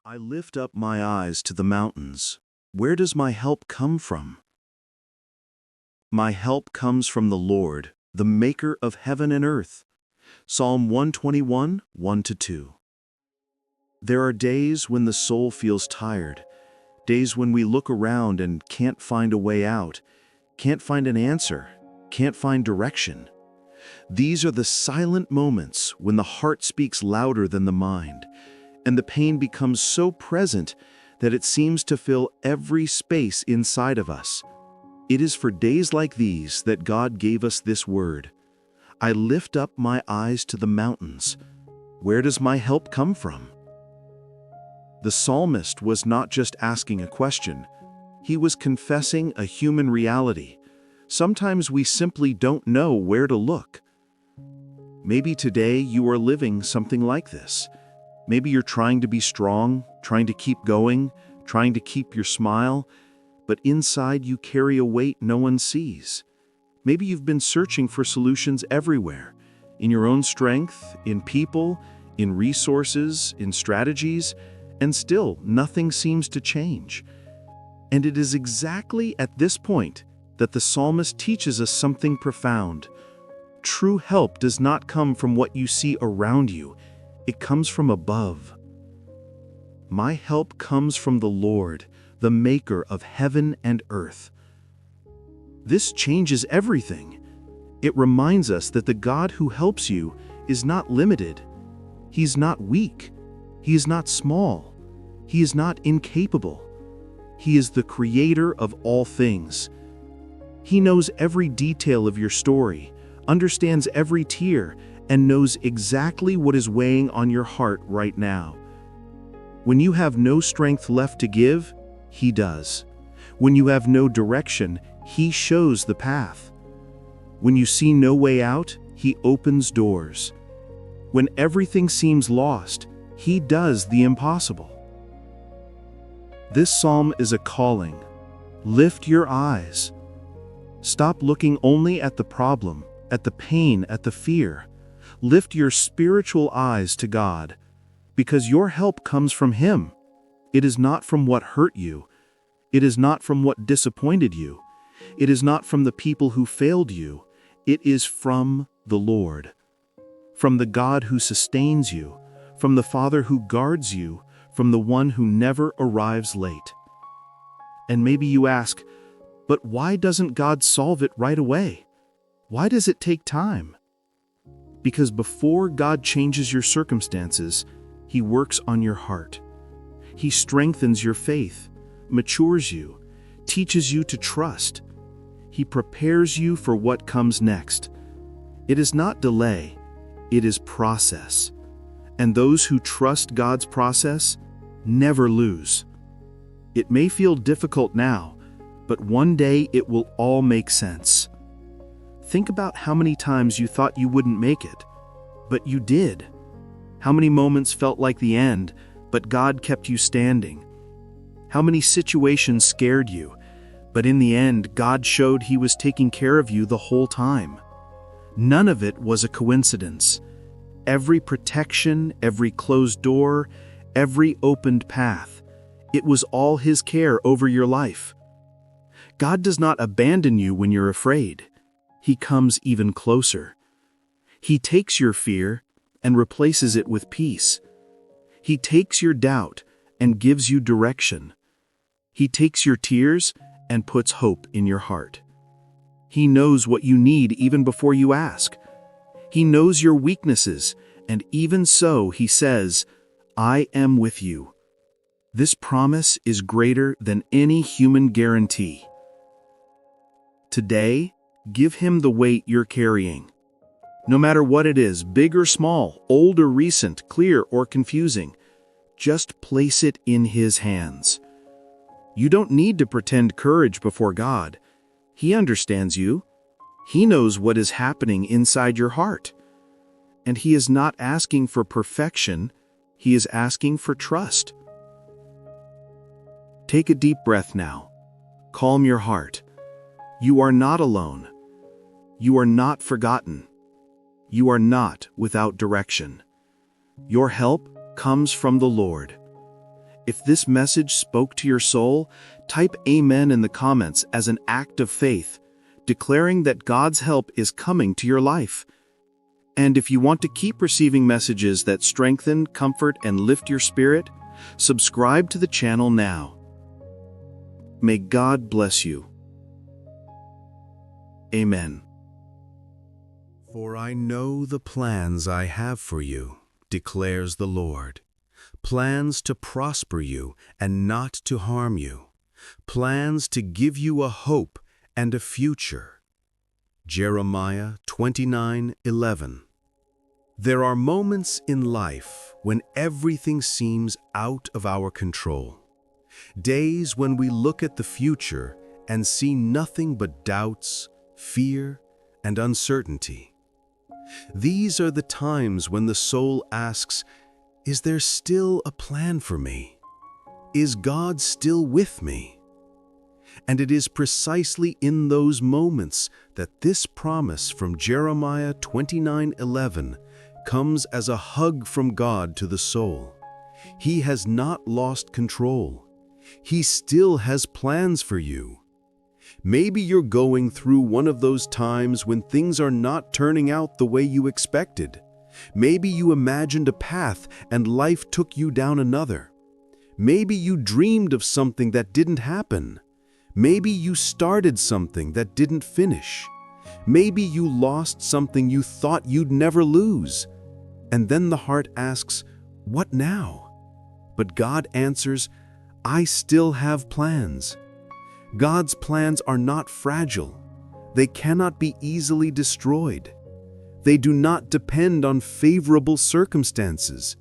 I lift up my eyes to the mountains. Where does my help come from? My help comes from the Lord, the maker of heaven and earth. Psalm 121, 1-2. There are days when the soul feels tired, days when we look around and can't find a way out, can't find an answer, can't find direction. These are the silent moments when the heart speaks louder than the mind, and the pain becomes so present that it seems to fill every space inside of us. It is for days like these that God gave us this word. I lift up my eyes to the mountains. Where does my help come from? The psalmist was not just asking a question. He was confessing a human reality. Sometimes we simply don't know where to look. Maybe today you are living something like this. Maybe you're trying to be strong, trying to keep going, trying to keep your smile, but inside you carry a weight no one sees. Maybe you've been searching for solutions everywhere, in your own strength, in people, in resources, in strategies, and still nothing seems to change. And it is exactly at this point that the psalmist teaches us something profound. True help does not come from what you see around you. It comes from above. My help comes from the Lord, the maker of heaven and earth. This changes everything. It reminds us that the God who helps you is not limited. He's not weak. He is not small. He is not incapable. He is the creator of all things. He knows every detail of your story, understands every tear, and knows exactly what is weighing on your heart right now. When you have no strength left to give, He does. When you have no direction, He shows the path. When you see no way out, He opens doors. When everything seems lost, He does the impossible. This psalm is a calling. Lift your eyes. Stop looking only at the problem, at the pain, at the fear. Lift your spiritual eyes to God, because your help comes from Him. It is not from what hurt you. It is not from what disappointed you. It is not from the people who failed you. It is from the Lord, from the God who sustains you, from the Father who guards you, from the one who never arrives late. And maybe you ask, but why doesn't God solve it right away? Why does it take time? Because before God changes your circumstances, He works on your heart. He strengthens your faith, matures you, teaches you to trust. He prepares you for what comes next. It is not delay, it is process. And those who trust God's process never lose. It may feel difficult now, but one day it will all make sense. Think about how many times you thought you wouldn't make it, but you did. How many moments felt like the end, but God kept you standing. How many situations scared you, but in the end, God showed He was taking care of you the whole time. None of it was a coincidence. Every protection, every closed door, every opened path, it was all His care over your life. God does not abandon you when you're afraid. He comes even closer. He takes your fear and replaces it with peace. He takes your doubt and gives you direction. He takes your tears and puts hope in your heart. He knows what you need even before you ask. He knows your weaknesses, and even so, He says, I am with you. This promise is greater than any human guarantee. Today, give Him the weight you're carrying. No matter what it is, big or small, old or recent, clear or confusing, just place it in His hands. You don't need to pretend courage before God. He understands you. He knows what is happening inside your heart. And He is not asking for perfection, He is asking for trust. Take a deep breath now. Calm your heart. You are not alone. You are not forgotten. You are not without direction. Your help comes from the Lord. If this message spoke to your soul, type Amen in the comments as an act of faith, declaring that God's help is coming to your life. And if you want to keep receiving messages that strengthen, comfort, and lift your spirit, subscribe to the channel now. May God bless you. Amen. For I know the plans I have for you, declares the Lord. Plans to prosper you and not to harm you. Plans to give you a hope and a future. Jeremiah 29:11. There are moments in life when everything seems out of our control. Days when we look at the future and see nothing but doubts, fear, and uncertainty. These are the times when the soul asks, is there still a plan for me? Is God still with me? And it is precisely in those moments that this promise from Jeremiah 29:11 comes as a hug from God to the soul. He has not lost control. He still has plans for you. Maybe you're going through one of those times when things are not turning out the way you expected. Maybe you imagined a path and life took you down another. Maybe you dreamed of something that didn't happen. Maybe you started something that didn't finish. Maybe you lost something you thought you'd never lose. And then the heart asks, what now? But God answers, I still have plans. God's plans are not fragile. They cannot be easily destroyed. They do not depend on favorable circumstances.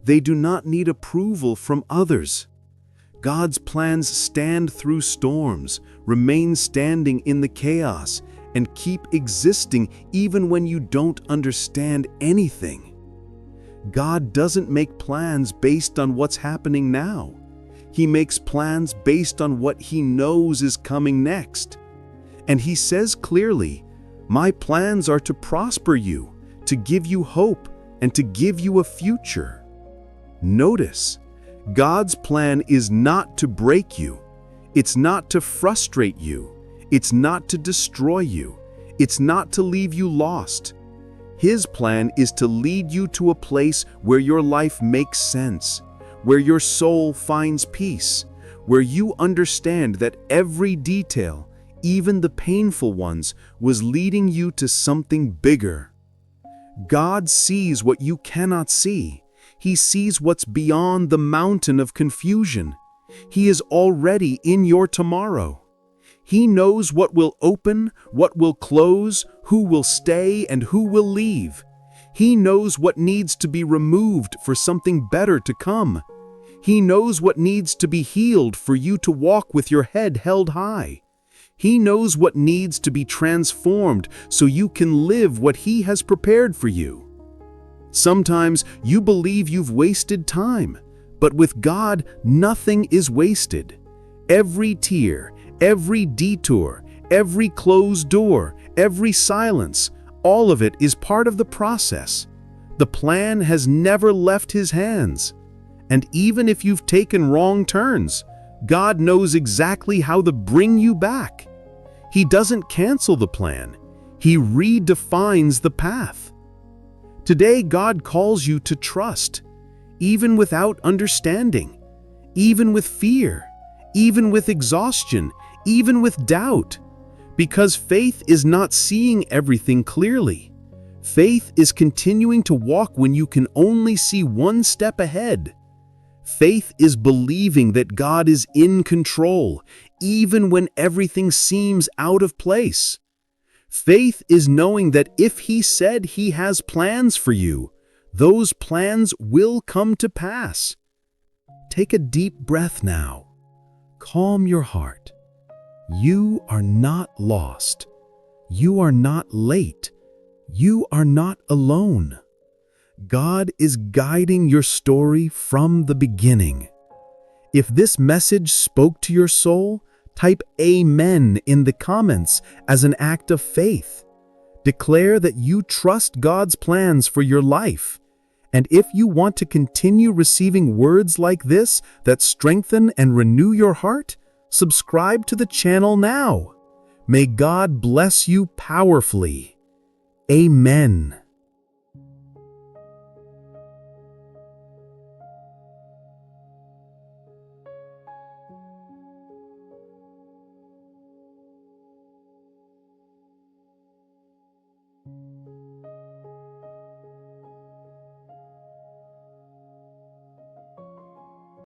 They do not need approval from others. God's plans stand through storms, remain standing in the chaos, and keep existing even when you don't understand anything. God doesn't make plans based on what's happening now. He makes plans based on what He knows is coming next. And He says clearly, my plans are to prosper you, to give you hope, and to give you a future. Notice, God's plan is not to break you. It's not to frustrate you. It's not to destroy you. It's not to leave you lost. His plan is to lead you to a place where your life makes sense, where your soul finds peace, where you understand that every detail, even the painful ones, was leading you to something bigger. God sees what you cannot see. He sees what's beyond the mountain of confusion. He is already in your tomorrow. He knows what will open, what will close, who will stay, and who will leave. He knows what needs to be removed for something better to come. He knows what needs to be healed for you to walk with your head held high. He knows what needs to be transformed so you can live what He has prepared for you. Sometimes you believe you've wasted time, but with God, nothing is wasted. Every tear, every detour, every closed door, every silence, all of it is part of the process. The plan has never left His hands. And even if you've taken wrong turns, God knows exactly how to bring you back. He doesn't cancel the plan. He redefines the path. Today, God calls you to trust, even without understanding, even with fear, even with exhaustion, even with doubt, because faith is not seeing everything clearly. Faith is continuing to walk when you can only see one step ahead. Faith is believing that God is in control, even when everything seems out of place. Faith is knowing that if He said He has plans for you, those plans will come to pass. Take a deep breath now. Calm your heart. You are not lost. You are not late. You are not alone. God is guiding your story from the beginning. If this message spoke to your soul, type Amen in the comments as an act of faith. Declare that you trust God's plans for your life And if you want to continue receiving words like this that strengthen and renew your heart, subscribe to the channel now. May God bless you powerfully. Amen.